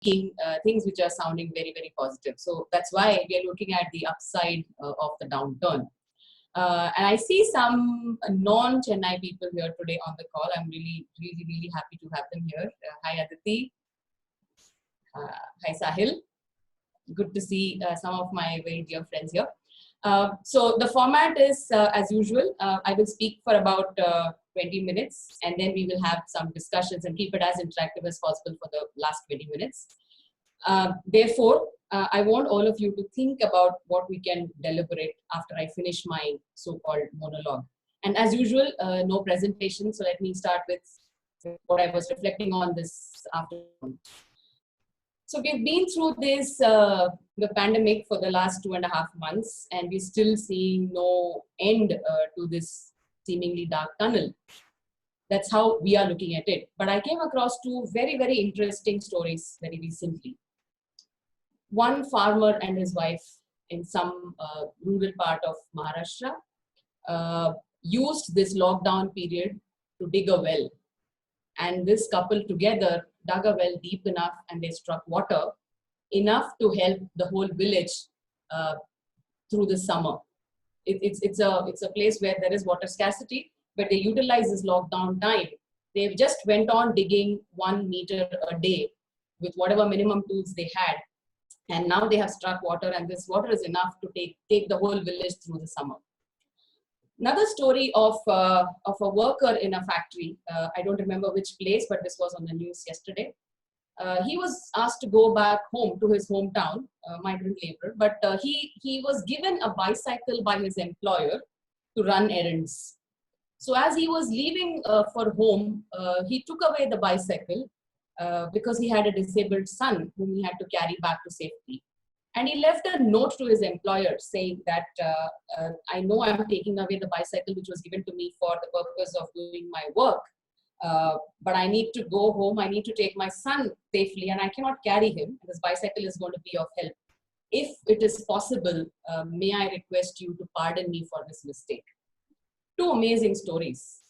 things which are sounding very, very positive. So that's why we are looking at the upside of the downturn. And I see some non-Chennai people here today on the call. I'm really, really, really happy to have them here. Hi, Aditi. Hi, Sahil. Good to see some of my very dear friends here. So the format is as usual. I will speak for about 20 minutes, and then we will have some discussions and keep it as interactive as possible for the last 20 minutes. Therefore, I want all of you to think about what we can deliberate after I finish my so-called monologue. And as usual, no presentation. So let me start with what I was reflecting on this afternoon. So we've been through this, the pandemic for the last 2.5 months, and we're still seeing no end to this seemingly dark tunnel. That's how we are looking at it. But I came across two very, very interesting stories very recently. One farmer and his wife in some rural part of Maharashtra used this lockdown period to dig a well. And this couple together dug a well deep enough, and they struck water enough to help the whole village through the summer. It's a place where there is water scarcity, but they utilize this lockdown time. They just went on digging 1 meter a day with whatever minimum tools they had. And now they have struck water, and this water is enough to take the whole village through the summer. Another story of a worker in a factory. I don't remember which place, but this was on the news yesterday. He was asked to go back home to his hometown, migrant laborer, but he was given a bicycle by his employer to run errands. So as he was leaving for home, he took away the bicycle because he had a disabled son whom he had to carry back to safety. And he left a note to his employer saying that I know I'm taking away the bicycle which was given to me for the purpose of doing my work, but I need to go home. I need to take my son safely, and I cannot carry him. This bicycle is going to be of help. If it is possible, may I request you to pardon me for this mistake. Two amazing stories.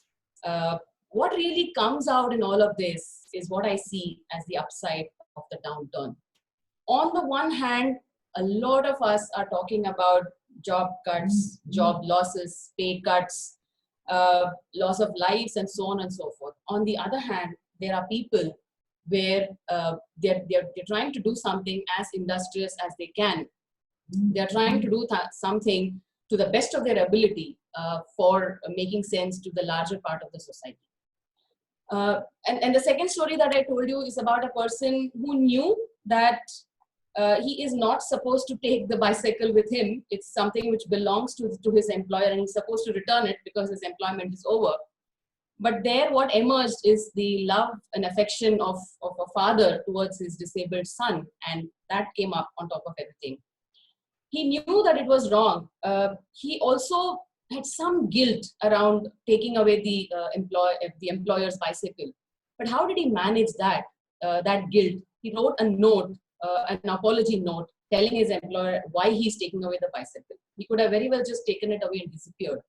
What really comes out in all of this is what I see as the upside of the downturn. On the one hand, a lot of us are talking about job cuts, job losses, pay cuts, loss of lives, and so on and so forth. On the other hand, there are people where they're trying to do something as industrious as they can. They're trying to do something to the best of their ability for making sense to the larger part of the society. And the second story that I told you is about a person who knew that he is not supposed to take the bicycle with him. It's something which belongs to his employer, and he's supposed to return it because his employment is over. But there what emerged is the love and affection of a father towards his disabled son, and that came up on top of everything. He knew that it was wrong. He also had some guilt around taking away the employer's bicycle. But how did he manage that guilt? He wrote a note, an apology note, telling his employer why he's taking away the bicycle. He could have very well just taken it away and disappeared.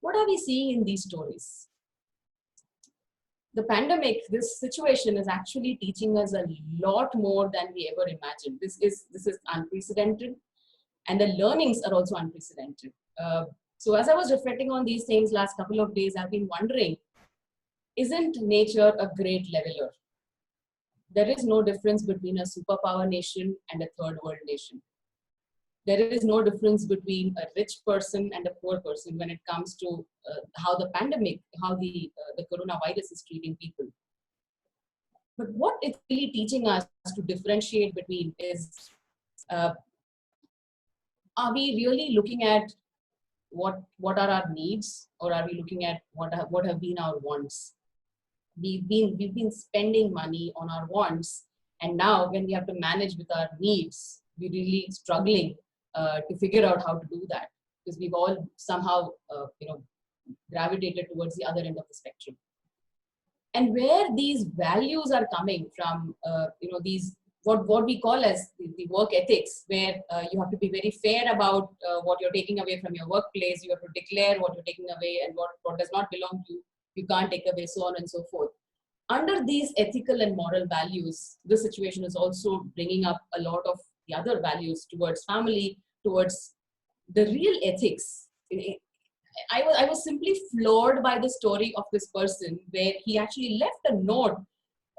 What are we seeing in these stories? The pandemic, this situation is actually teaching us a lot more than we ever imagined. This is unprecedented, and the learnings are also unprecedented. So as I was reflecting on these things last couple of days, I've been wondering, isn't nature a great leveler? There is no difference between a superpower nation and a third world nation. There is no difference between a rich person and a poor person when it comes to how the pandemic, how the coronavirus is treating people. But what it's really teaching us to differentiate between is, are we really looking at what are our needs, or are we looking at what have been our wants? We've been spending money on our wants, and now when we have to manage with our needs, we're really struggling to figure out how to do that, because we've all somehow gravitated towards the other end of the spectrum. And where these values are coming from, these what we call as the work ethics, where you have to be very fair about what you're taking away from your workplace. You have to declare what you're taking away, and what does not belong to you, you can't take away, so on and so forth. under these ethical and moral values, this situation is also bringing up a lot of the other values towards family, towards the real ethics. I was simply floored by the story of this person where he actually left a note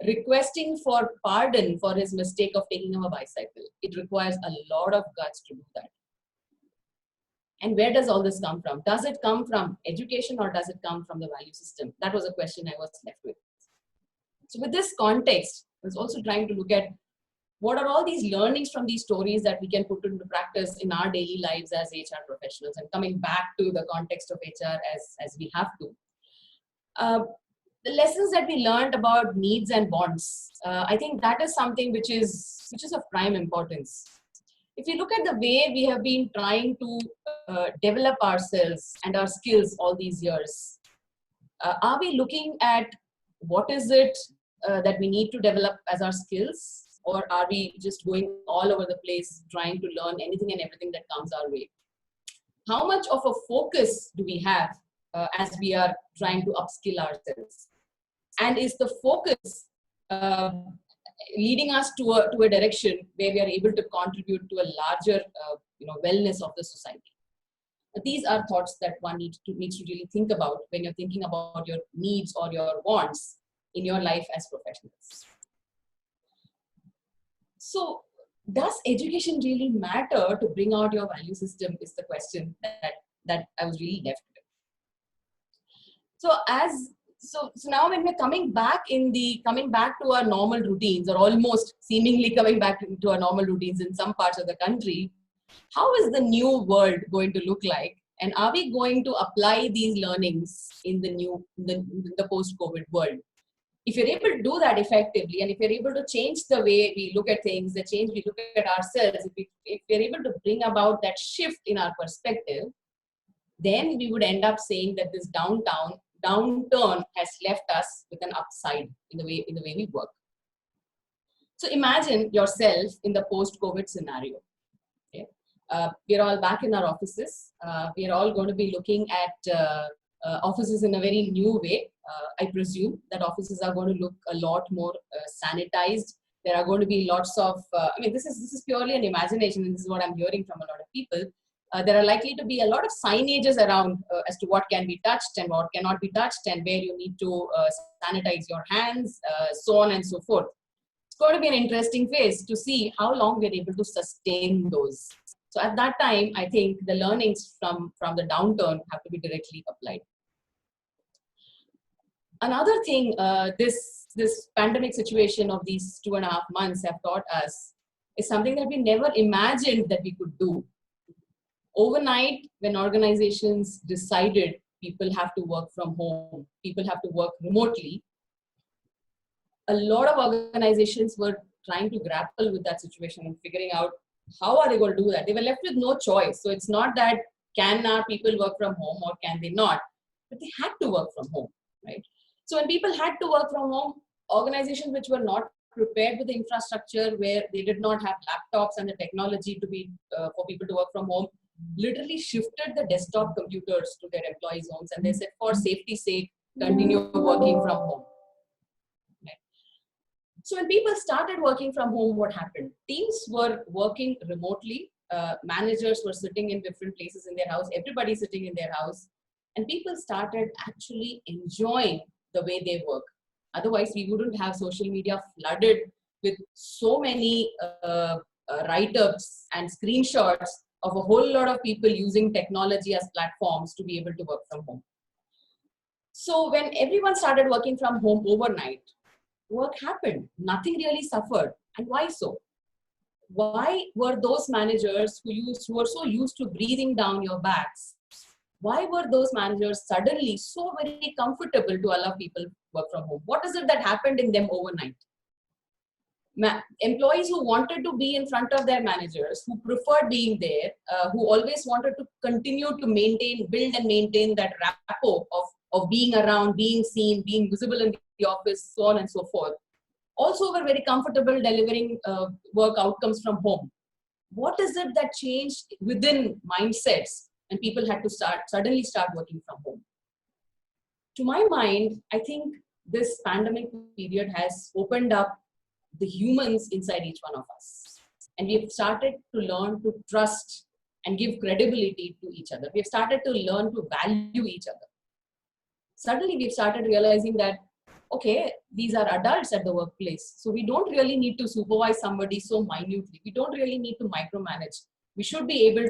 requesting for pardon for his mistake of taking him a bicycle. It requires a lot of guts to do that. And where does all this come from? Does it come from education or does it come from the value system? That was a question I was left with. So with this context, I was also trying to look at what are all these learnings from these stories that we can put into practice in our daily lives as HR professionals, and coming back to the context of HR as we have to. The lessons that we learned about needs and wants, I think that is something which is of prime importance. If you look at the way we have been trying to develop ourselves and our skills all these years, are we looking at what is it that we need to develop as our skills? Or are we just going all over the place trying to learn anything and everything that comes our way? How much of a focus do we have as we are trying to upskill ourselves? And is the focus leading us to a direction where we are able to contribute to a larger wellness of the society? These are thoughts that one needs to really think about when you're thinking about your needs or your wants in your life as professionals. So, does education really matter to bring out your value system is the question that I was really left with. So now when we're coming back to our normal routines, or almost seemingly coming back to our normal routines in some parts of the country, how is the new world going to look like? And are we going to apply these learnings in the post-COVID world? If you're able to do that effectively, and if you're able to change the way we look at things, the change we look at ourselves, if we're able to bring about that shift in our perspective, then we would end up saying that this downturn has left us with an upside in the way we work. So imagine yourself in the post-COVID scenario. Okay? We're all back in our offices. We're all going to be looking at offices in a very new way. I presume that offices are going to look a lot more sanitized. There are going to be lots of, this is purely an imagination, and this is what I'm hearing from a lot of people. There are likely to be a lot of signages around as to what can be touched and what cannot be touched, and where you need to sanitize your hands, so on and so forth. It's going to be an interesting phase to see how long we're able to sustain those. So at that time, I think the learnings from the downturn have to be directly applied. Another thing, this pandemic situation of these 2.5 months have taught us is something that we never imagined that we could do. Overnight, when organizations decided people have to work from home, people have to work remotely, a lot of organizations were trying to grapple with that situation and figuring out how are they going to do that. They were left with no choice. So it's not that can our people work from home or can they not, but they had to work from home, right? So when people had to work from home, organizations which were not prepared with the infrastructure, where they did not have laptops and the technology to be for people to work from home, literally shifted the desktop computers to their employees' homes, and they said, for safety's sake, continue working from home. Right? So when people started working from home, what happened? Teams were working remotely. Managers were sitting in different places in their house. Everybody sitting in their house, and people started actually enjoying the way they work. Otherwise, we wouldn't have social media flooded with so many write-ups and screenshots of a whole lot of people using technology as platforms to be able to work from home. So when everyone started working from home overnight, work happened. Nothing really suffered. And why so? Why were those managers who were so used to breathing down your backs, why were those managers suddenly so very comfortable to allow people work from home? What is it that happened in them overnight? Employees who wanted to be in front of their managers, who preferred being there, who always wanted to continue to build and maintain that rapport of being around, being seen, being visible in the office, so on and so forth, also were very comfortable delivering work outcomes from home. What is it that changed within mindsets and people had to suddenly start working from home? To my mind, I think this pandemic period has opened up the humans inside each one of us. And we have started to learn to trust and give credibility to each other. We have started to learn to value each other. Suddenly we've started realizing that, okay, these are adults at the workplace. So we don't really need to supervise somebody so minutely. We don't really need to micromanage. We should be able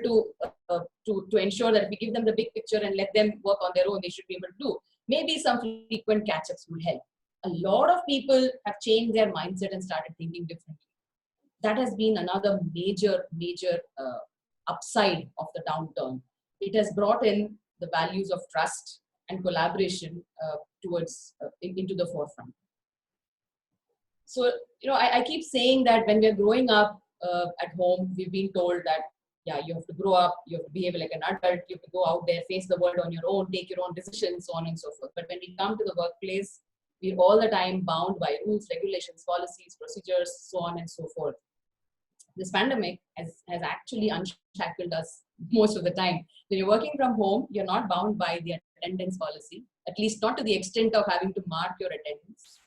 to ensure that we give them the big picture and let them work on their own. They should be able to do. Maybe some frequent catch-ups would help. A lot of people have changed their mindset and started thinking differently. That has been another major upside of the downturn. It has brought in the values of trust and collaboration into the forefront. So, I keep saying that when we're growing up at home, we've been told that, yeah, you have to grow up, you have to behave like an adult, you have to go out there, face the world on your own, take your own decisions, so on and so forth. But when we come to the workplace, we're all the time bound by rules, regulations, policies, procedures, so on and so forth. This pandemic has actually unshackled us most of the time. When you're working from home, you're not bound by the attendance policy, at least not to the extent of having to mark your attendance.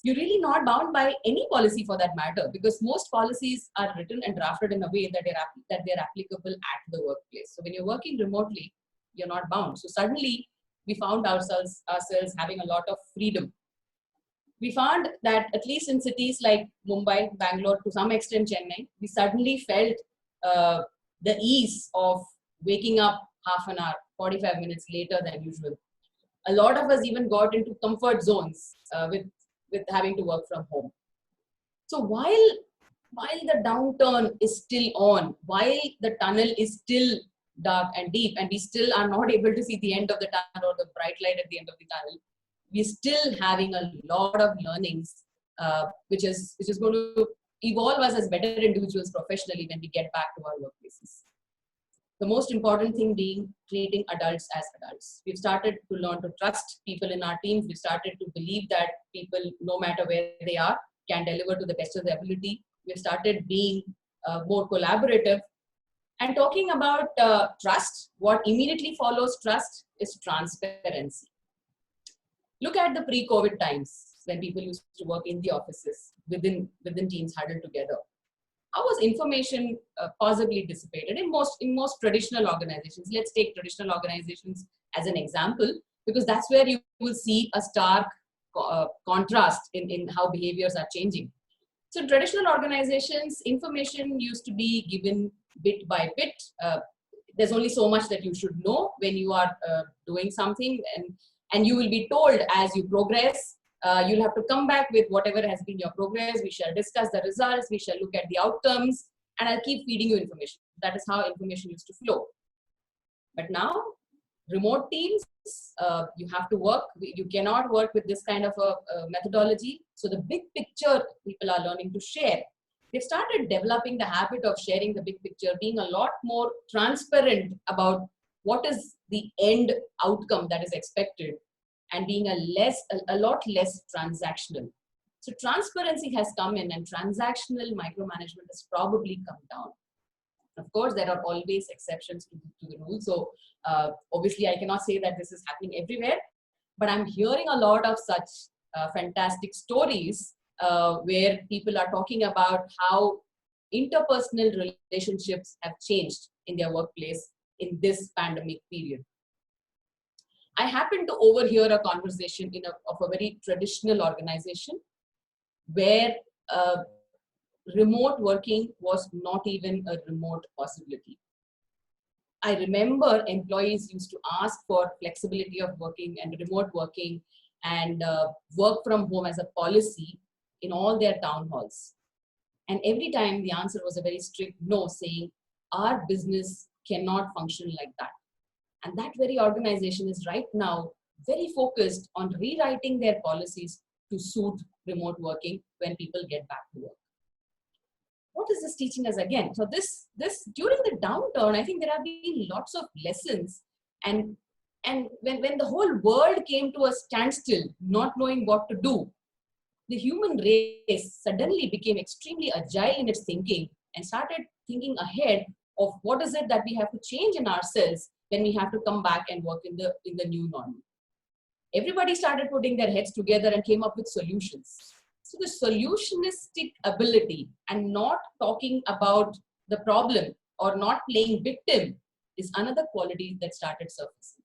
You're really not bound by any policy for that matter, because most policies are written and drafted in a way that they're applicable at the workplace. So when you're working remotely, you're not bound. So suddenly we found ourselves having a lot of freedom. We found that at least in cities like Mumbai, Bangalore, to some extent Chennai, we suddenly felt the ease of waking up half an hour, 45 minutes later than usual. A lot of us even got into comfort zones with having to work from home. So while the downturn is still on, while the tunnel is still dark and deep, and we still are not able to see the end of the tunnel or the bright light at the end of the tunnel, we're still having a lot of learnings, which is going to evolve us as better individuals professionally when we get back to our workplaces. The most important thing being treating adults as adults. We've started to learn to trust people in our teams. We've started to believe that people, no matter where they are, can deliver to the best of their ability. We've started being more collaborative. And talking about trust, what immediately follows trust is transparency. Look at the pre-COVID times when people used to work in the offices within teams huddled together. How was information possibly dissipated in most traditional organizations? Let's take traditional organizations as an example, because that's where you will see a stark contrast in how behaviors are changing. So in traditional organizations, information used to be given bit by bit. There's only so much that you should know when you are doing something, and you will be told as you progress. You'll have to come back with whatever has been your progress. We shall discuss the results. We shall look at the outcomes, and I'll keep feeding you information. That is how information used to flow. But now, remote teams, you have to work. You cannot work with this kind of a methodology. So the big picture people are learning to share. They've started developing the habit of sharing the big picture, being a lot more transparent about what is the end outcome that is expected, and being a lot less transactional. So transparency has come in, and transactional micromanagement has probably come down. Of course, there are always exceptions to the rule. So obviously, I cannot say that this is happening everywhere, but I'm hearing a lot of such fantastic stories where people are talking about how interpersonal relationships have changed in their workplace in this pandemic period. I happened to overhear a conversation of a very traditional organization where remote working was not even a remote possibility. I remember employees used to ask for flexibility of working and remote working and work from home as a policy in all their town halls. And every time the answer was a very strict no, saying our business cannot function like that. And that very organization is right now very focused on rewriting their policies to suit remote working when people get back to work. What is this teaching us again? So this during the downturn, I think there have been lots of lessons. And when the whole world came to a standstill, not knowing what to do, the human race suddenly became extremely agile in its thinking and started thinking ahead of what is it that we have to change in ourselves when we have to come back and work in the new normal. Everybody started putting their heads together and came up with solutions. So the solutionistic ability and not talking about the problem or not playing victim is another quality that started surfacing.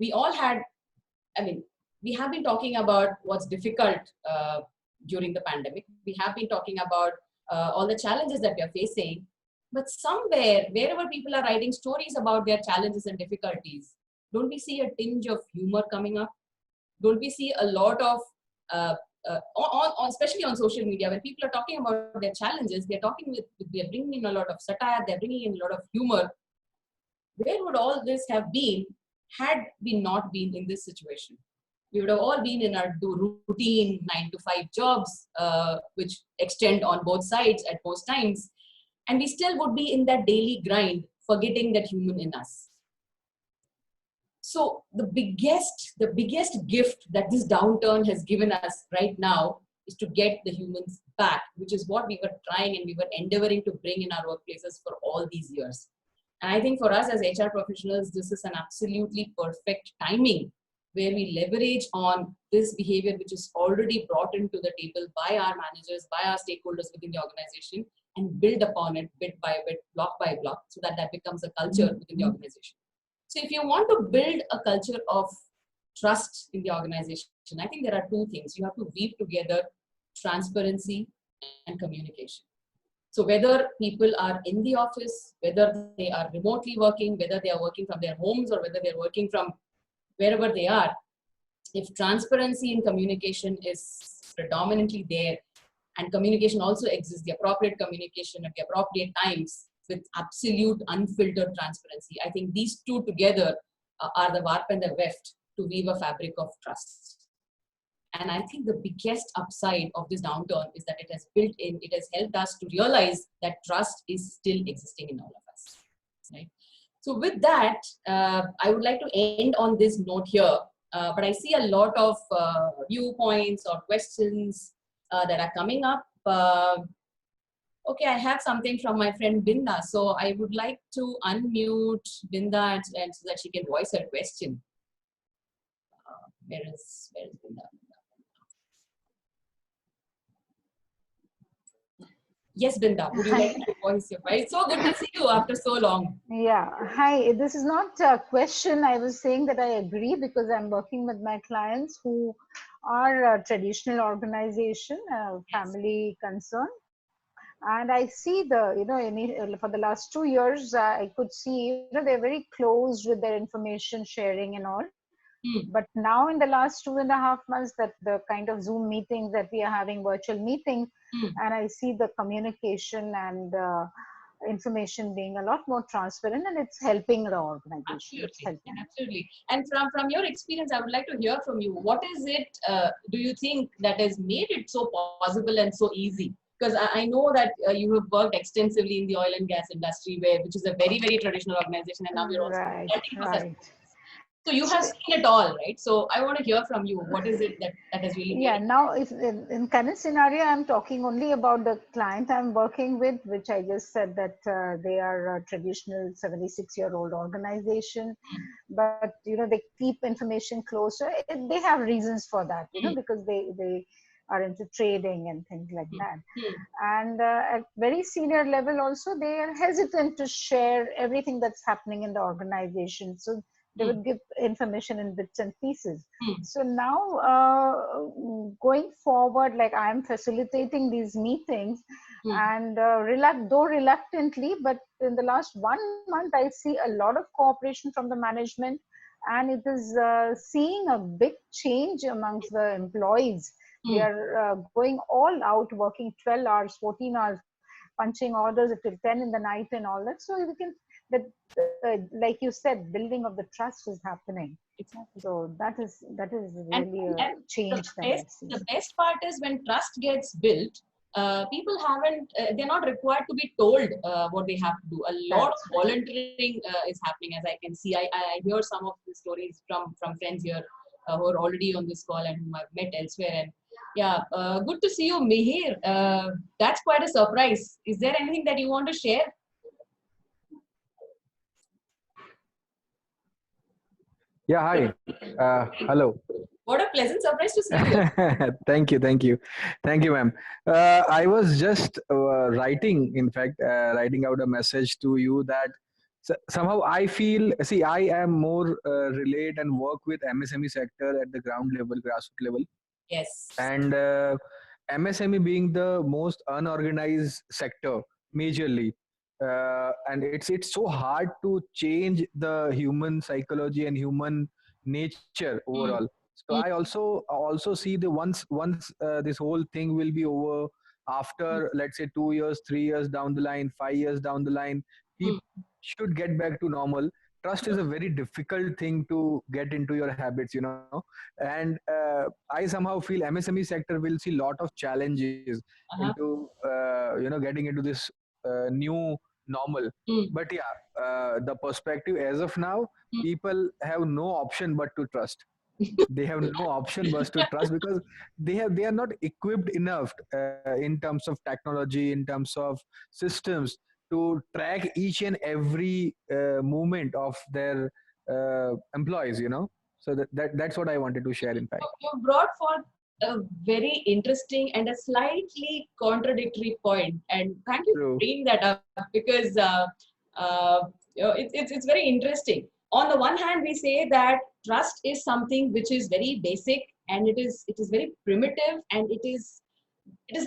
We all had, I mean, we have been talking about what's difficult during the pandemic. We have been talking about all the challenges that we are facing. But somewhere, wherever people are writing stories about their challenges and difficulties, don't we see a tinge of humor coming up? Don't we see a lot of, especially on social media, when people are talking about their challenges, they're bringing in a lot of satire, they're bringing in a lot of humor. Where would all this have been had we not been in this situation? We would have all been in our routine 9 to 5 jobs, which extend on both sides at most times. And we still would be in that daily grind, forgetting that human in us. So the biggest gift that this downturn has given us right now is to get the humans back, which is what we were trying and we were endeavoring to bring in our workplaces for all these years. And I think for us as HR professionals, this is an absolutely perfect timing where we leverage on this behavior, which is already brought into the table by our managers, by our stakeholders within the organization, and build upon it bit by bit, block by block, so that that becomes a culture within the organization. So if you want to build a culture of trust in the organization, I think there are two things. You have to weave together transparency and communication. So whether people are in the office, whether they are remotely working, whether they are working from their homes or whether they're working from wherever they are, if transparency in communication is predominantly there, and communication also exists, the appropriate communication at the appropriate times with absolute unfiltered transparency, I think these two together are the warp and the weft to weave a fabric of trust. And I think the biggest upside of this downturn is that it has helped us to realize that trust is still existing in all of us, right? So with that, I would like to end on this note here, but I see a lot of viewpoints or questions that are coming up. Okay, I have something from my friend Binda. So I would like to unmute Binda and so that she can voice her question. Where is Binda? Yes, Binda, would you like to voice your voice? It's so good to see you after so long. Yeah, hi. This is not a question. I was saying that I agree because I'm working with my clients who are a traditional organization, family concern. And I see for the last 2 years, I could see, they're very closed with their information sharing and all. But now in the last 2.5 months, that the kind of Zoom meetings that we are having, virtual meetings, and I see the communication and information being a lot more transparent, and it's helping the organization. Absolutely, absolutely. And from your experience, I would like to hear from you. What is it, do you think, that has made it so possible and so easy? Because I know that you have worked extensively in the oil and gas industry, which is a very, very traditional organization, and now you're also working for such. So you have seen it all, right? So I want to hear from you. What is it that has really made it? Now, if in current scenario, I'm talking only about the client I'm working with, which I just said that they are a traditional 76-year-old organization, but they keep information closer. They have reasons for that, because they are into trading and things like that. And at very senior level also, they are hesitant to share everything that's happening in the organization. So they would give information in bits and pieces. So now going forward, like I'm facilitating these meetings and though reluctantly, but in the last 1 month, I see a lot of cooperation from the management, and it is seeing a big change amongst the employees. They are going all out, working 12 hours, 14 hours, punching orders until 10 in the night and all that. So we can, like you said, building of the trust is happening. Exactly. So that is really a change that I see. The best part is when trust gets built, people they're not required to be told what they have to do. A lot of volunteering is happening, as I can see. I hear some of the stories from friends here who are already on this call and whom I've met elsewhere. And yeah, good to see you, Mihir. That's quite a surprise. Is there anything that you want to share? Yeah, hi. Hello. What a pleasant surprise to see you here. Thank you, thank you, thank you, ma'am. I was just writing, in fact, writing out a message to you that somehow I feel. See, I am more relate and work with MSME sector at the ground level, grassroots level, Yes. and MSME being the most unorganized sector, majorly, and it's so hard to change the human psychology and human nature overall. Mm, So I mm, also see the once this whole thing will be over mm, after, let's say, 2 years, 3 years down the line, 5 years down the line, mm. people should get back to normal. Trust is a very difficult thing to get into your habits, and I somehow feel MSME sector will see lot of challenges Uh-huh. into getting into this new normal. Mm, But yeah, the perspective as of now, mm. people have no option but to trust. They have no option but to trust, because they are not equipped enough in terms of technology, in terms of systems, to track each and every movement of their employees. So that's what I wanted to share, in fact. You brought forth a very interesting and a slightly contradictory point, and thank you for True. bringing that up because it's very interesting. On the one hand, we say that trust is something which is very basic, and it is very primitive, and it is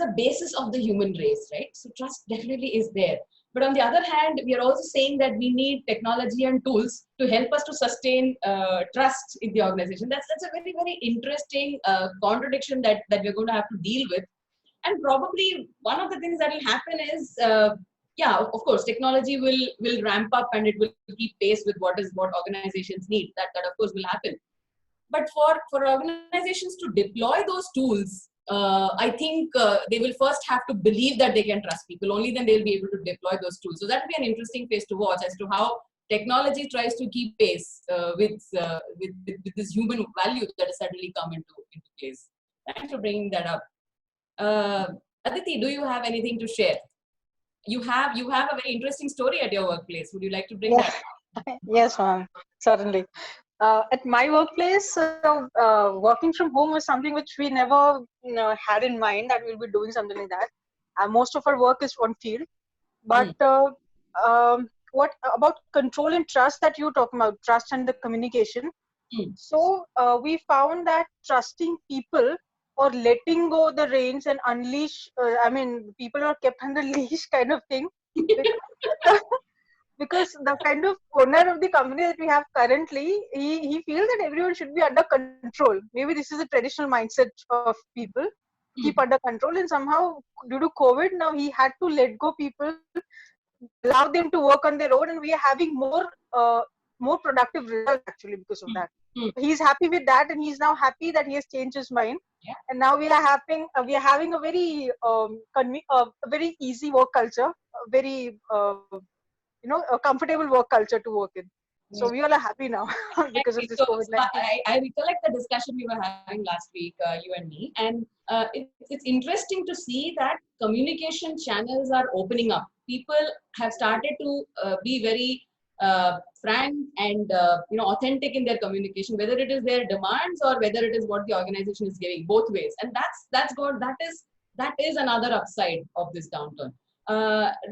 the basis of the human race, right? So trust definitely is there. But on the other hand, we are also saying that we need technology and tools to help us to sustain trust in the organization. That's a very interesting contradiction that we're going to have to deal with. And probably one of the things that will happen is, yeah, of course, technology will ramp up and it will keep pace with what organizations need. That of course will happen. But for organizations to deploy those tools, I think they will first have to believe that they can trust people. Only then they'll be able to deploy those tools. So that will be an interesting phase to watch as to how technology tries to keep pace with this human value that has suddenly come into place. Thanks for bringing that up. uh, Aditi, do you have anything to share? You have a very interesting story at your workplace. Would you like to bring Yeah, that? yes, ma'am, certainly. At my workplace, working from home was something which we never had in mind that we'll be doing something like that. Most of our work is on field. But Mm, what about control and trust that you talk about, trust and the communication? mm. So we found that trusting people or letting go the reins and unleash, I mean, people are kept under leash kind of thing. Because because the kind of owner of the company that we have currently, he feels that everyone should be under control. Maybe this is a traditional mindset of people to keep Mm, under control, and somehow due to COVID, now he had to let go people, allow them to work on their own, and we are having more productive results actually because of mm, that. mm. He's happy with that, and he's now happy that he has changed his mind. Yeah. And now we are having a very a very easy work culture, a very a comfortable work culture to work in. So we all are happy now because of Exactly. this So, COVID so 19. I recollect the discussion we were having last week, you and me, and it's interesting to see that communication channels are opening up. People have started to be very frank and authentic in their communication, whether it is their demands or whether it is what the organization is giving, both ways, and that's good. That is another upside of this downturn.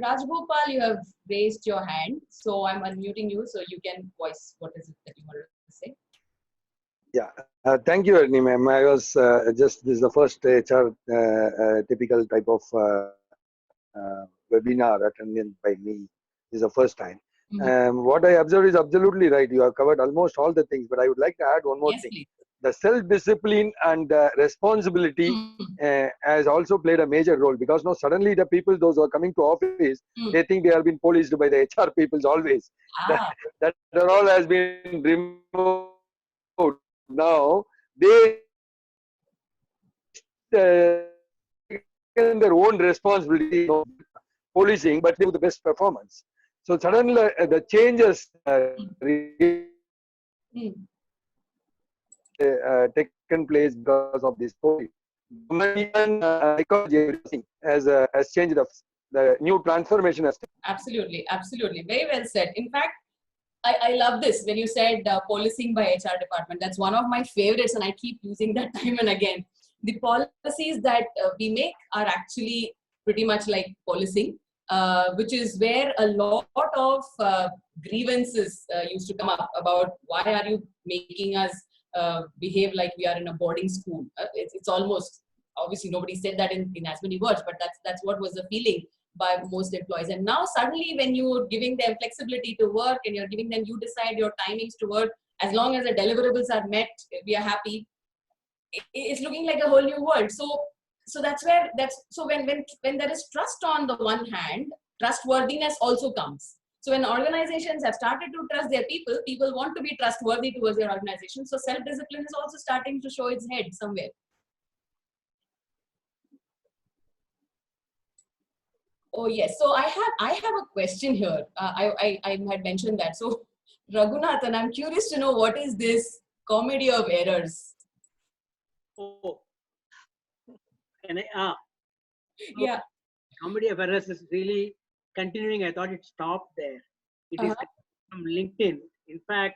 Rajgopal, you have raised your hand, so I'm unmuting you so you can voice what is it that you wanted to say. Yeah, thank you, Harini ma'am. I was this is the first HR typical type of webinar attended by me. This is the first time. Mhm. What I observed is absolutely right. You have covered almost all the things, but I would like to add one more Yes, thing. please. The self-discipline and responsibility Mm, has also played a major role, because now suddenly the people, those who are coming to office, mm. they think they have been policed by the HR peoples always. That, Ah, that all has been removed. Now they taken their own responsibility, policing, but they do the best performance. So suddenly the changes mm, mm. taken place because of this COVID. Even psychology, everything has changed. The new transformation has taken. Absolutely, absolutely. Very well said. In fact, I love this when you said policing by HR department. That's one of my favorites, and I keep using that time and again. The policies that we make are actually pretty much like policing, which is where a lot of grievances used to come up about why are you making us behave like we are in a boarding school. It's almost, obviously nobody said that in as many words, but that's what was the feeling by most employees. And now suddenly when you're giving them flexibility to work and you're giving them, you decide your timings to work, as long as the deliverables are met, we are happy. It's looking like a whole new world. So that's where so when there is trust on the one hand, trustworthiness also comes. So when organizations have started to trust their people, people want to be trustworthy towards their organization. So self-discipline is also starting to show its head somewhere. Oh yes. So I have a question here. I had mentioned that. So Raghunathan, I'm curious to know, what is this comedy of errors? Oh, can I? Yeah. Comedy of errors is really continuing. I thought it stopped there. It is from LinkedIn. In fact,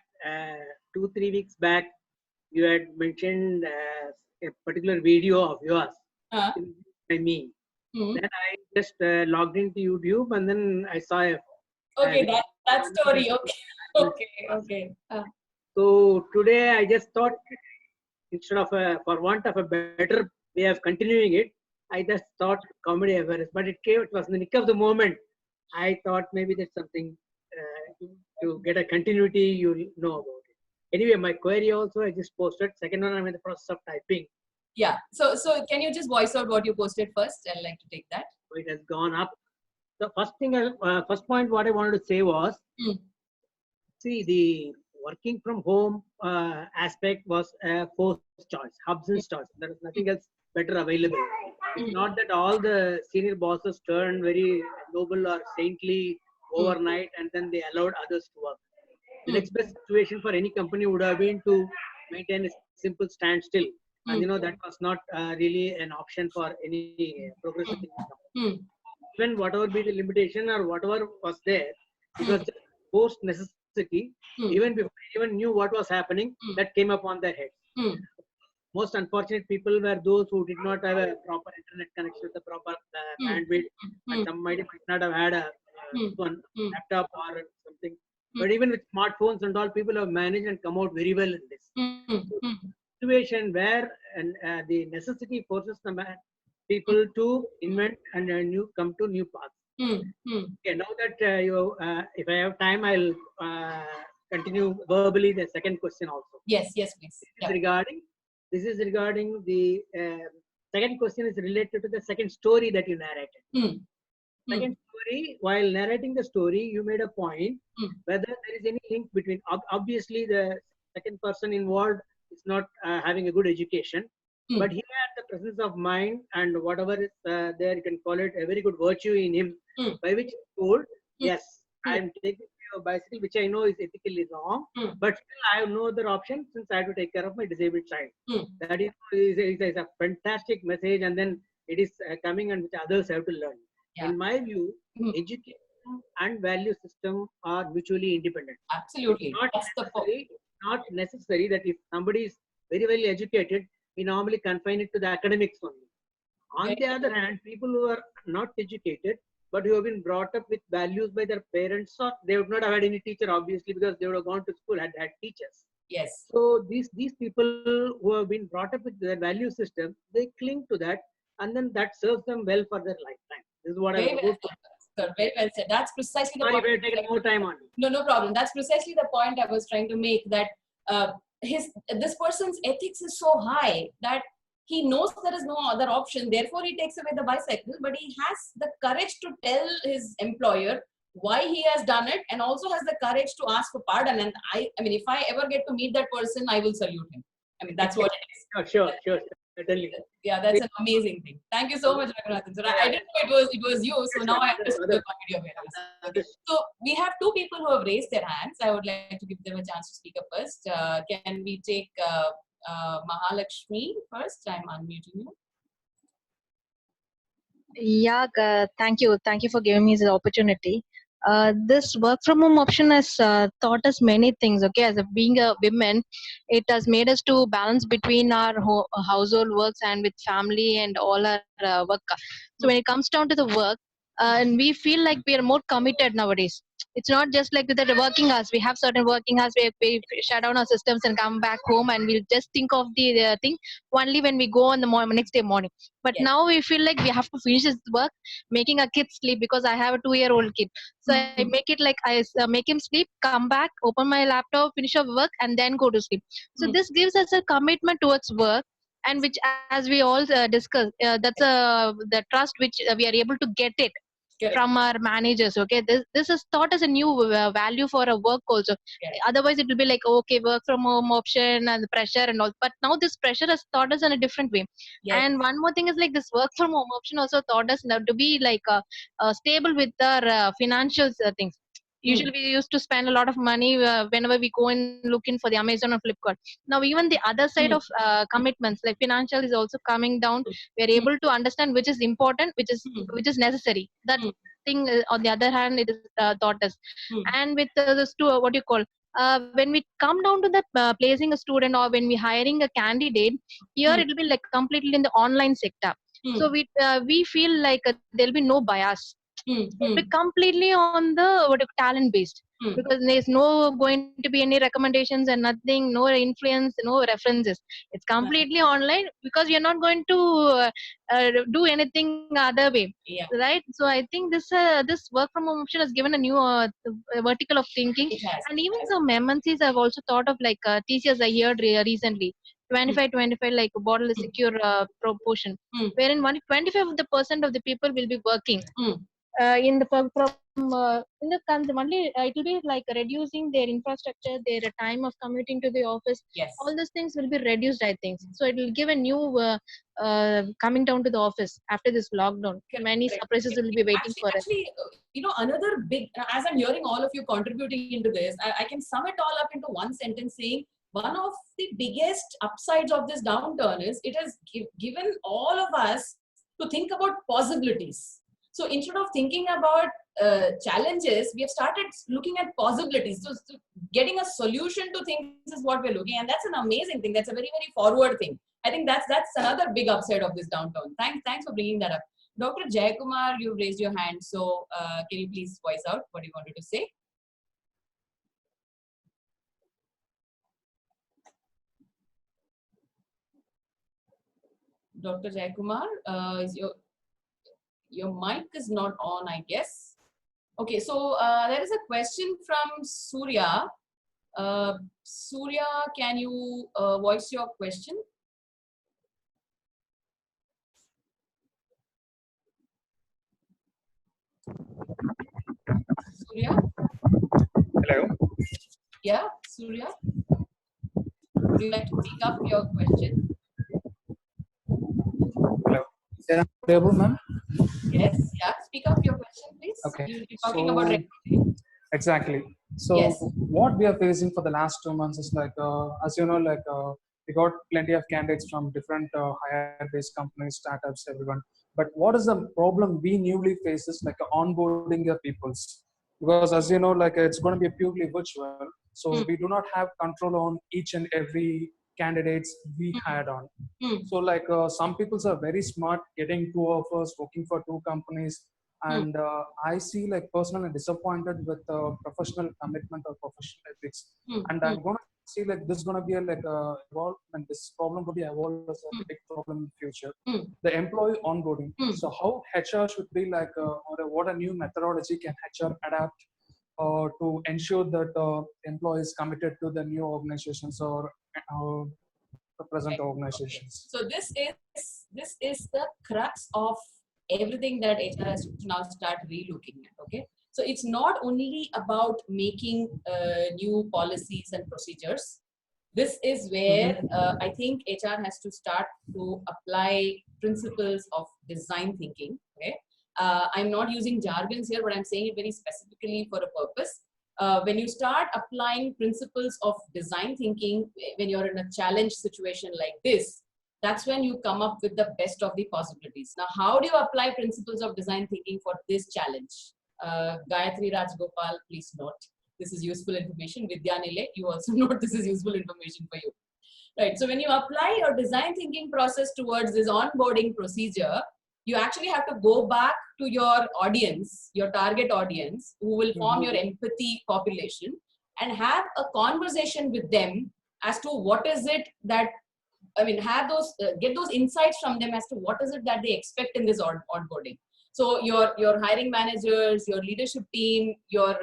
2-3 weeks back, you had mentioned a particular video of yours by me. Then I just logged into YouTube and then I saw a okay, that story. Okay. So today I just thought, instead of for want of a better way of continuing it, I just thought comedy of errors. But it was in the nick of the moment. I thought maybe there's something to get a continuity, you'll know about it. Anyway, my query also I just posted. Second one, I'm in the process of typing. Yeah. So can you just voice out what you posted first? I'd like to take that. So it has gone up. The first thing, first point, what I wanted to say was, see, the working from home aspect was a forced choice, Hobson's choice. There is nothing else better available. It's not that all the senior bosses turned very noble or saintly overnight and then they allowed others to work. The next best situation for any company would have been to maintain a simple standstill. And that was not really an option for any progressive thinking. Even whatever be the limitation or whatever was there, it was just forced necessity. Even before anyone knew what was happening, that came upon their heads. Most unfortunate people were those who did not have a proper internet connection with the proper bandwidth, and some might not have had a laptop or something. But even with smartphones and all, people have managed and come out very well in this. Situation where the necessity forces the people to invent and come to new paths. Okay, now that if I have time, I'll continue verbally the second question also. Yes, please. This is regarding the second question is related to the second story that you narrated. Second story, while narrating the story, you made a point whether there is any link between, obviously the second person involved is not having a good education, but he had the presence of mind and whatever is there, you can call it a very good virtue in him, by which he told, yes, I am taking a bicycle, which I know is ethically wrong, but still I have no other option since I have to take care of my disabled child. That is a fantastic message, and then it is coming and which others have to learn. In my view, education and value system are mutually independent. Absolutely. Not necessary that if somebody is very well educated, we normally confine it to the academics only. On the other hand, people who are not educated but who have been brought up with values by their parents, or they would not have had any teacher, obviously, because they would have gone to school and had teachers. Yes. So these people who have been brought up with their value system, they cling to that, and then that serves them well for their lifetime. This is what I would very well said. That's precisely the point. Sorry, we're taking more time on it. No problem. That's precisely the point I was trying to make, that this person's ethics is so high that he knows there is no other option. Therefore, he takes away the bicycle, but he has the courage to tell his employer why he has done it, and also has the courage to ask for pardon. And I mean, if I ever get to meet that person, I will salute him. I mean, that's what it is. Sure. Certainly. Yeah, that's an amazing thing. Thank you so much, Raghunathan. So I didn't know it was you, so now I understood the comedy of it. Okay. So we have two people who have raised their hands. I would like to give them a chance to speak up first. Can we take Mahalakshmi first? I'm unmuting you. Yeah, thank you for giving me this opportunity. this work from home option has taught us many things. Okay, as a, being a women, it has made us to balance between our household works and with family and all our work. So when it comes down to the work, and we feel like we are more committed nowadays. It's not just like with the working hours. We have certain working hours. We shut down our systems and come back home, and we'll just think of the thing only when we go on the next day morning. But Yes. now we feel like we have to finish this work, making our kids sleep, because I have a 2-year-old kid. So I make it like I make him sleep, come back, open my laptop, finish up work, and then go to sleep. So this gives us a commitment towards work, and which, as we all discussed, that's the trust which we are able to get it Correct. from our managers. Okay, this is thought as a new value for a work also. Otherwise it will be like, okay, work from home option and the pressure and all, but now this pressure has taught us in a different way. Yes. And one more thing is like this work from home option also taught us now to be like stable with our financial things. Usually we used to spend a lot of money whenever we go and look in for the Amazon or Flipkart. Now even the other side of commitments like financial is also coming down. We are able to understand which is important, which is necessary. That thing on the other hand, it is taught us. And with this to what you call, when we come down to that placing a student or when we hiring a candidate, here it will be like completely in the online sector. So we feel like there will be no bias. It will be completely on the talent based, because there's no going to be any recommendations and nothing, no influence, no references. It's completely online, because you're not going to do anything other way. Yeah. Right. So I think this work from home option has given a new vertical of thinking. It has. And even some MNCs have also thought of like TCS. I heard recently 25-25 like bottle secure proportion, wherein 25% of the people will be working in the from in the only it will be like reducing their infrastructure, their time of commuting to the office. Yes. All these things will be reduced, I think. So it will give a new coming down to the office after this lockdown. Many surprises will be waiting for us. Actually, another big, as I'm hearing all of you contributing into this, I can sum it all up into one sentence saying one of the biggest upsides of this downturn is it has given all of us to think about possibilities. So instead of thinking about challenges, we have started looking at possibilities. So getting a solution to things is what we're looking, and that's an amazing thing. That's a very, very forward thing. I think that's another big upside of this downturn. Thanks for bringing that up. Dr. Jayakumar, you've raised your hand. So can you please voice out what you wanted to say? Dr. Jayakumar, is your mic is not on, I guess. Okay, so there is a question from Surya. Surya, can you voice your question? Surya? Hello. Yeah, Surya? Would you like to pick up your question? Hello. Yeah, audible, ma'am? Yes, yeah. Speak up your question, please. Okay. You're talking about recruiting. Exactly. So Yes. what we are facing for the last 2 months is like, as you know, like we got plenty of candidates from different higher-based companies, startups, everyone. But what is the problem we newly face is like onboarding your peoples, because as you know, like it's going to be purely virtual. So we do not have control on each and every candidates we had on. So like some people are very smart, getting 2 offers, working for 2 companies. And I see like personally disappointed with professional commitment or professional ethics. And I'm going to see like this is going to be like evolvement. This problem will be evolved as a big problem in the future. The employee onboarding. So how HR should be like, or what a new methodology can HR adapt to ensure that employees committed to the new organizations or the present organizations. So this is the crux of everything that HR has to now start relooking at. Okay, so it's not only about making new policies and procedures. This is where I think HR has to start to apply principles of design thinking. Okay, I'm not using jargons here, but I'm saying it very specifically for a purpose. When you start applying principles of design thinking, when you're in a challenge situation like this, that's when you come up with the best of the possibilities. Now, how do you apply principles of design thinking for this challenge? Gayatri Rajgopal, please note. This is useful information. Vidya Nile, you also note this is useful information for you. Right. So when you apply your design thinking process towards this onboarding procedure, you actually have to go back to your audience, your target audience, who will form your empathy population, and have a conversation with them as to what is it that, I mean, have those, get those insights from them as to what is it that they expect in this onboarding. So your hiring managers, your leadership team, your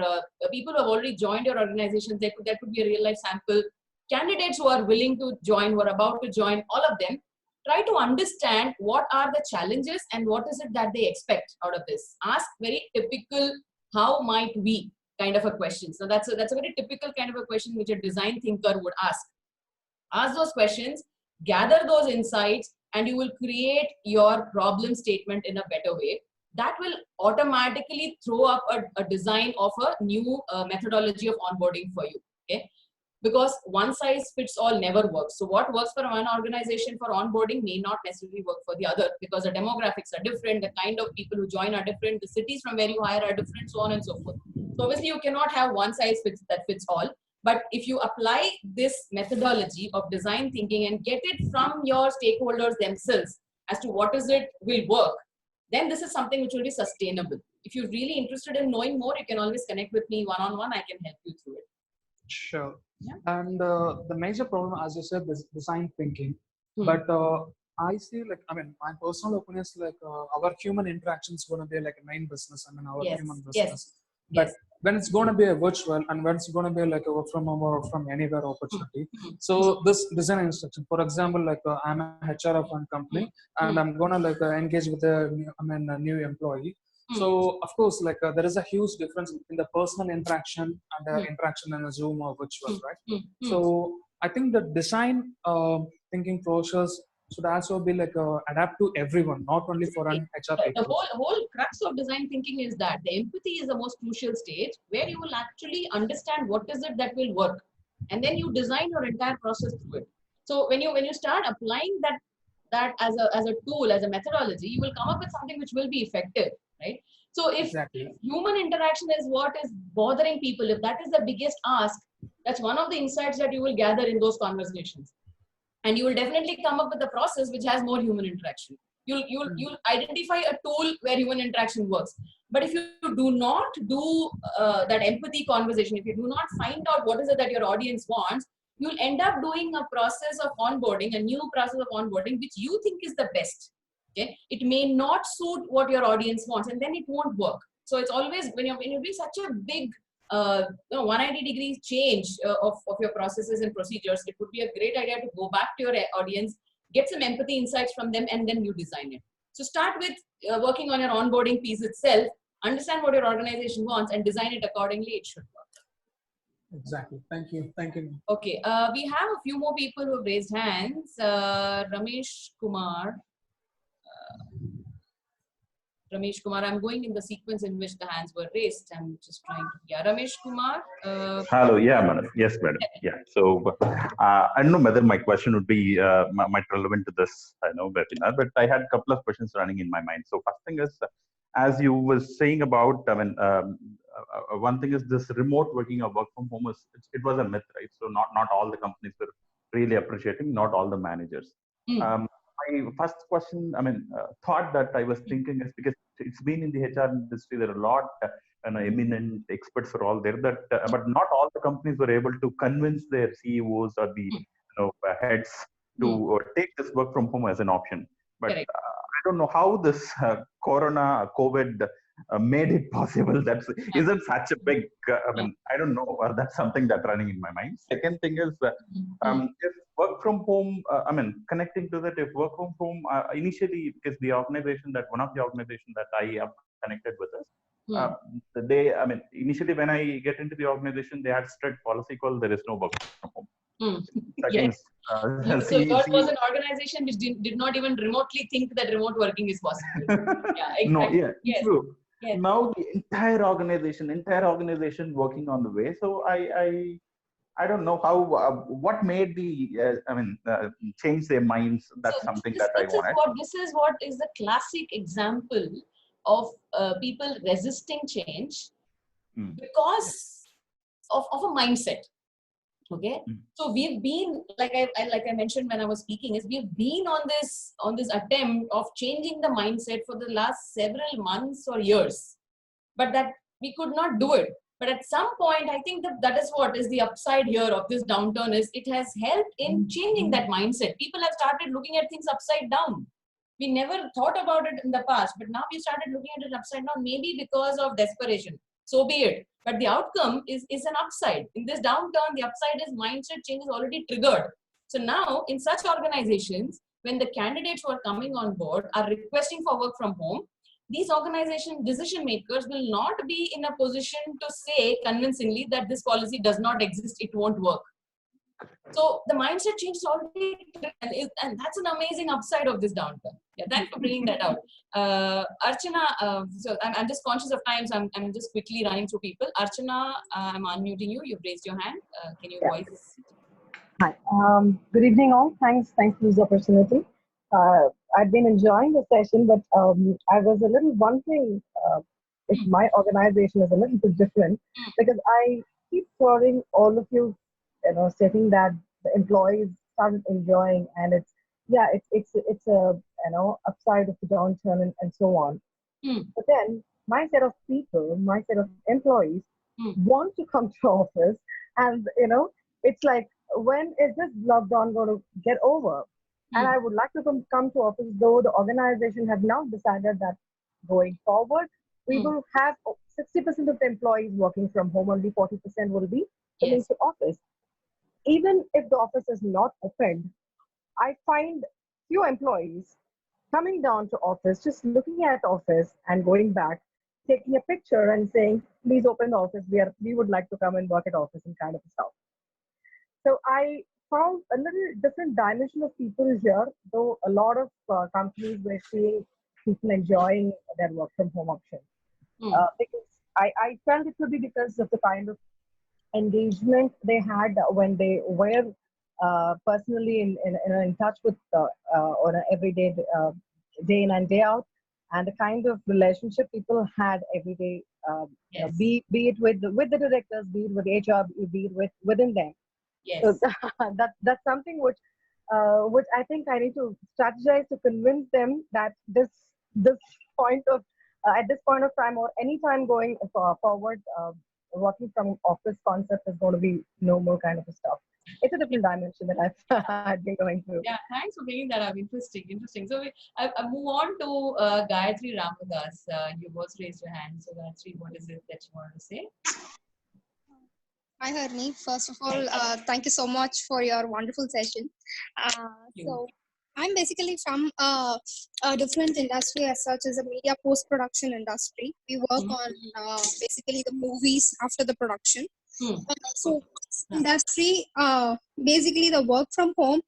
people who have already joined your organizations, that could be a real life sample. Candidates who are willing to join, who are about to join, all of them, try to understand what are the challenges and what is it that they expect out of this. Ask very typical, how might we kind of a question. So that's a very typical kind of a question which a design thinker would ask. Ask those questions, gather those insights, and you will create your problem statement in a better way. That will automatically throw up a design of a new methodology of onboarding for you. Okay. Because one size fits all never works. So what works for one organization for onboarding may not necessarily work for the other, because the demographics are different, the kind of people who join are different, the cities from where you hire are different, so on and so forth. So obviously you cannot have one size that fits all. But if you apply this methodology of design thinking and get it from your stakeholders themselves as to what is it will work, then this is something which will be sustainable. If you're really interested in knowing more, you can always connect with me one-on-one. I can help you through it. Sure. Yeah. And the major problem, as you said, is design thinking. But I see, like, I mean, my personal opinion is like our human interaction is going to be like a main business. I mean, our human business. But when it's going to be a virtual and when it's going to be like a work from home or from anywhere opportunity. So this design instruction, for example, like I'm a HR of one company and I'm going to like engage with a new employee. So of course, like there is a huge difference in the personal interaction and the interaction in a Zoom or virtual, right? So I think the design thinking process should also be like adapt to everyone, not only for an HR people. The whole crux of design thinking is that the empathy is the most crucial stage where you will actually understand what is it that will work, and then you design your entire process through it. So when you start applying that as a tool, as a methodology, you will come up with something which will be effective, right? So if human interaction is what is bothering people, if that is the biggest ask, that's one of the insights that you will gather in those conversations. And you will definitely come up with a process which has more human interaction. You'll identify a tool where human interaction works. But if you do not do that empathy conversation, if you do not find out what is it that your audience wants, you'll end up doing a process of onboarding, a new process of onboarding, which you think is the best. Okay, it may not suit what your audience wants, and then it won't work. So it's always when you do such a big 180 degrees change of your processes and procedures, it would be a great idea to go back to your audience, get some empathy insights from them, and then you design it. So start with working on your onboarding piece itself, understand what your organization wants, and design it accordingly. It should work. Exactly. Thank you. Thank you. Okay. We have a few more people who have raised hands. Ramesh Kumar. Ramesh Kumar, I'm going in the sequence in which the hands were raised. I'm just trying to, yeah, Ramesh Kumar. Hello, yeah, madam. Yes, madam. Yeah. So I don't know whether my question would be might relevant to this, webinar, but I had a couple of questions running in my mind. So first thing is, as you were saying about, one thing is this remote working or work from home it was a myth, right? So not all the companies were really appreciating, not all the managers. My first question, thought that I was thinking is because it's been in the HR industry, there are a lot eminent experts are all there, but not all the companies were able to convince their CEOs or the heads to take this work from home as an option. But I don't know how this COVID made it possible. That isn't such a big. I don't know. That's something that's running in my mind. Second thing is, if work from home, connecting to that, if work from home initially, because one of the organizations that I have connected with us, initially when I get into the organization, they had strict policy called there is no work from home. Yes. So yours was an organization which did not even remotely think that remote working is possible. Yeah, exactly. No, yeah, yes. True. Yes. Now the entire organization working on the way. So I don't know how what made the change their minds. That's something that I wanted. This is what is the classic example of people resisting change because of a mindset. Okay, so we've been, like I mentioned when I was speaking, is we've been on this attempt of changing the mindset for the last several months or years, but that we could not do it. But at some point, I think that is what is the upside here of this downturn, is it has helped in changing that mindset. People have started looking at things upside down. We never thought about it in the past, but now we started looking at it upside down, maybe because of desperation. So be it. But the outcome is an upside. In this downturn, the upside is mindset change is already triggered. So now, in such organizations, when the candidates who are coming on board are requesting for work from home, these organization decision makers will not be in a position to say convincingly that this policy does not exist, it won't work. So the mindset change is already, and that's an amazing upside of this downturn. Yeah, thanks for bringing that out. Archana, so I'm just conscious of time, so I'm just quickly running through people. Archana, I'm unmuting you. You've raised your hand. Can you voice? Hi. Good evening, all. Thanks for this opportunity. I've been enjoying the session, but I was a little wondering if my organization is a little bit different, because I keep hearing all of you, stating that the employees started enjoying, and it's a upside of the downturn and so on. But then my set of people, my set of employees want to come to office, and it's like, when is this lockdown going to get over? And I would like to come to office, though the organization have now decided that going forward, we will have 60% of the employees working from home, only 40% will be coming to office. Even if the office is not opened, I find few employees coming down to office, just looking at office and going back, taking a picture and saying, please open the office, we would like to come and work at office, and kind of stuff. So I found a little different dimension of people here, though a lot of companies were seeing people enjoying their work from home option. Because I felt it could be because of the kind of engagement they had when they were personally in touch with on an everyday day in and day out, and the kind of relationship people had every day, be it with the directors, be it with HR, be it within them. So that's something which I think I need to strategize to convince them that this point of at this point of time, or any time going forward, working from office concept is going to be no more kind of a stuff. It's a different dimension that I've been going through. Yeah, thanks for bringing that up. Interesting. So I move on to Gayatri Ramadas. You've also raised your hand. So Gayatri, what is it that you want to say? Hi, Harini. First of all, thank you so much for your wonderful session. So, I'm basically from a different industry as such as a media post-production industry. We work on basically the movies after the production. So, industry, basically the work from home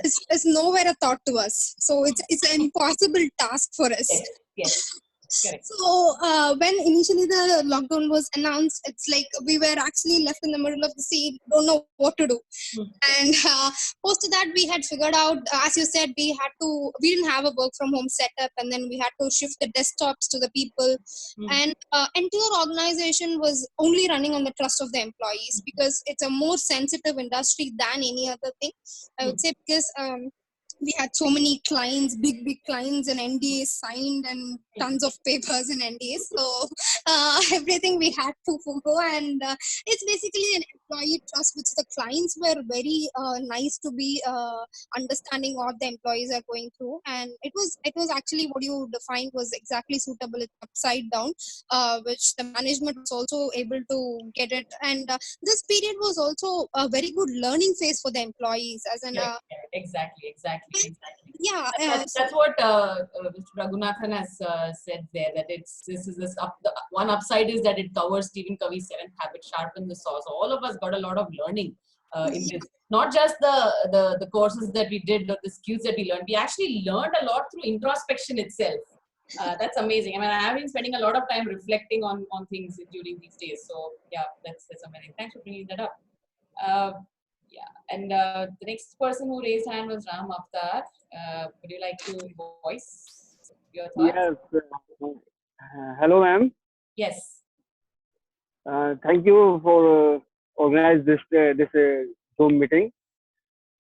is nowhere a thought to us. So, it's an impossible task for us. Yes. Correct. So when initially the lockdown was announced, it's like we were actually left in the middle of the sea, don't know what to do. And post to that, we had figured out, as you said, we didn't have a work from home setup, and then we had to shift the desktops to the people. And entire organization was only running on the trust of the employees, because it's a more sensitive industry than any other thing, I would say, because we had so many clients, big clients, and NDAs signed, and tons of papers and NDAs. So everything we had to forgo, and it's basically an employee trust, which the clients were very nice to be understanding what the employees are going through, and it was actually what you defined was exactly suitable. It's upside down, which the management was also able to get it, and this period was also a very good learning phase for the employees, as an exactly. Yeah, that's what Mr. Raghunathan has said there. That the one upside is that it covers Stephen Covey's 7th habit, sharpen the saw. So all of us got a lot of learning in this. Not just the courses that we did, or the skills that we learned. We actually learned a lot through introspection itself. That's amazing. I mean, I have been spending a lot of time reflecting on things during these days. So yeah, that's amazing. Thanks for bringing that up. And the next person who raised hand was Ram Avtar. Would you like to voice your thoughts? Yes. Hello, ma'am. Yes. Thank you for organize this Zoom meeting.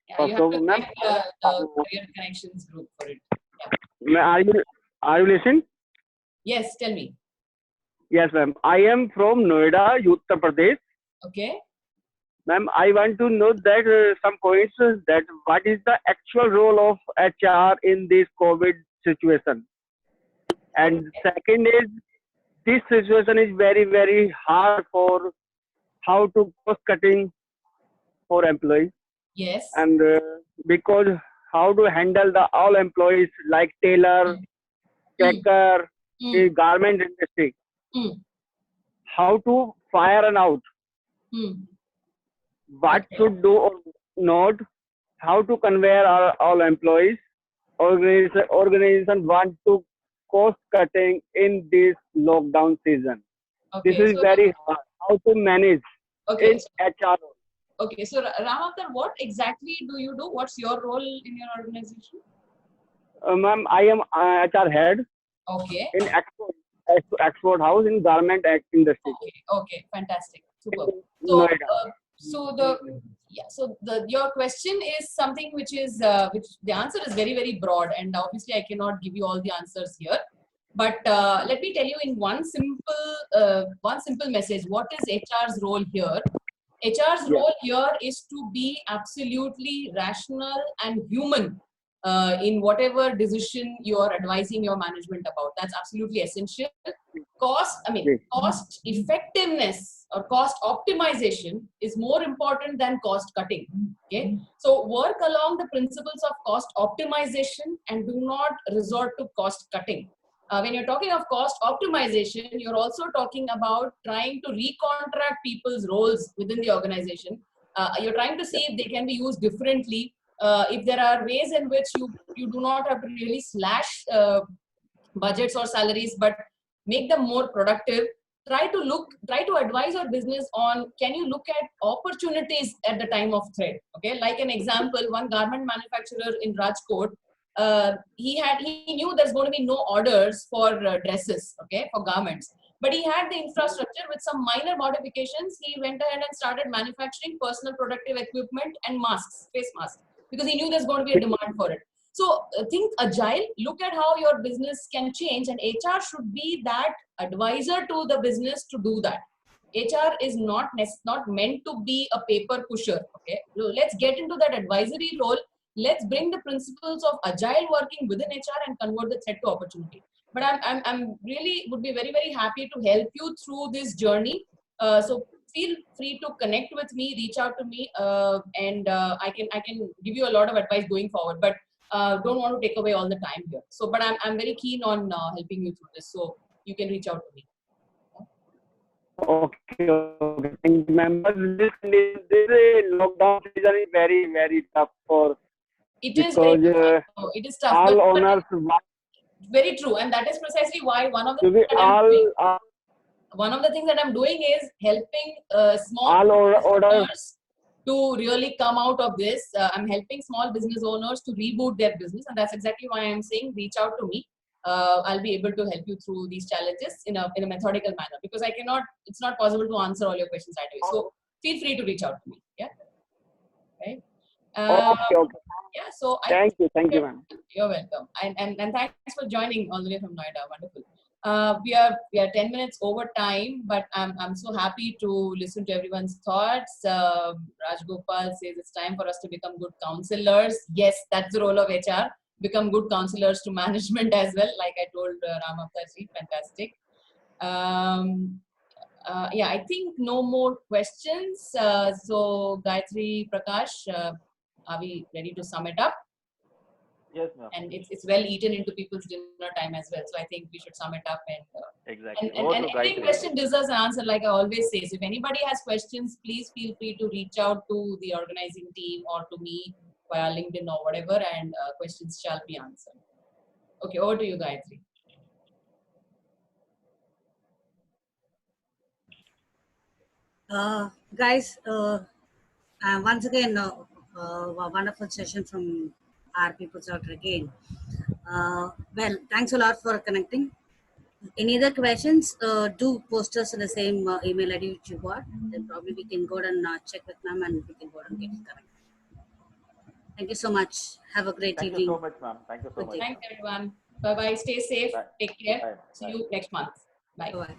Yeah, you First have of to all, ma'am, thank the Career Connections group for it. are you listening? Yes, tell me. Yes, ma'am. I am from Noida, Uttar Pradesh. Okay. Ma'am, I want to know that some coincidence that what is the actual role of HR in this COVID situation? And second is this situation is very hard for how to cost cutting for employees. Yes. And because how to handle the all employees like tailor, packer, in garment industry, how to fire and out, what should do or not, how to convey our all employees. Organization want to cost cutting in this lockdown season. Okay. This is So, very hard. How to manage okay. in HR. Okay. So, Ramavtar, what exactly do you do? What's your role in your organization? Ma'am, I am HR head Okay. in export house in garment industry. Okay. Okay. Fantastic. Super. So, Noida. your question is something which is which the answer is very broad, and obviously I cannot give you all the answers here. But let me tell you in one simple message. What is HR's role here? HR's role here is to be absolutely rational and human in whatever decision you are advising your management about. That's absolutely essential. Cost effectiveness or cost optimization is more important than cost cutting. Okay, so work along the principles of cost optimization and do not resort to cost cutting. When you're talking of cost optimization, you're also talking about trying to recontract people's roles within the organization. You're trying to see if they can be used differently. If there are ways in which you do not have to really slash budgets or salaries, but make them more productive. Try to advise your business on, can you look at opportunities at the time of threat? Okay, like an example, one garment manufacturer in Rajkot, he knew there's going to be no orders for dresses, okay, for garments, but he had the infrastructure. With some minor modifications, he went ahead and started manufacturing personal protective equipment and masks, face masks, because he knew there's going to be a demand for it. So think agile, look at how your business can change, and HR should be that advisor to the business to do that. HR is not meant to be a paper pusher. Okay, so let's get into that advisory role. Let's bring the principles of agile working within HR and convert the threat to opportunity. But I'm really would be very happy to help you through this journey. So feel free to connect with me, reach out to me, and I can give you a lot of advice going forward. But don't want to take away all the time here. So, but I'm very keen on helping you through this. So you can reach out to me. Okay. Thank you, ma'am. But this lockdown season is very tough for. It is very tough. It is tough. All owners. Very true, and that is precisely why one of the things that I'm doing is helping small owners to really come out of this. I'm helping small business owners to reboot their business, and that's exactly why I'm saying reach out to me. I'll be able to help you through these challenges in a methodical manner, because it's not possible to answer all your questions right away. So feel free to reach out to me. Yeah. Right. Okay. Yeah. So thank you, ma'am. You're welcome, and thanks for joining all the way from Noida. Wonderful. We are 10 minutes over time, but I'm so happy to listen to everyone's thoughts. Rajgopal says it's time for us to become good counselors. Yes, that's the role of HR. Become good counselors to management as well. Like I told Ramavtarji, fantastic. Yeah, I think no more questions. So Gayatri, Prakash, are we ready to sum it up? Yes, ma'am. And it's well eaten into people's dinner time as well. So I think we should sum it up. And exactly. And every question deserves an answer, like I always say. So if anybody has questions, please feel free to reach out to the organizing team or to me via LinkedIn or whatever, and questions shall be answered. Okay, over to you, Gayatri. Guys, once again, a wonderful session from our people out again. Well, thanks a lot for connecting. Any other questions? Do post us in the same email ID which you got. Then probably we can go and check with ma'am and we can go and get it correct. Thank you so much. Have a great Thank you evening. so much, ma'am. Thank you so Good much. day. Thanks, everyone. Bye bye. Stay safe. Bye. Take care. Bye. See Bye. you next month. Bye. Bye.